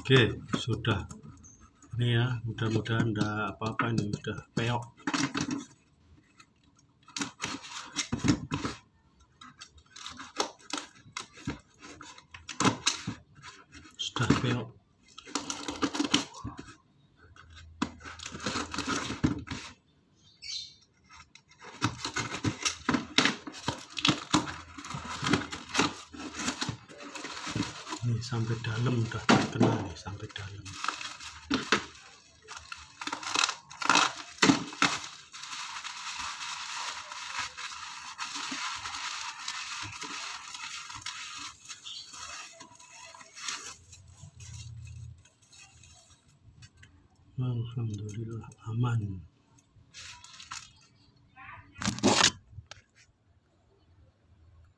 Oke, sudah. Ini ya, mudah-mudahan enggak apa-apa, ini sudah peok. Sudah peok. Ini sampai dalam, udah terkena nih sampai dalam. Alhamdulillah aman.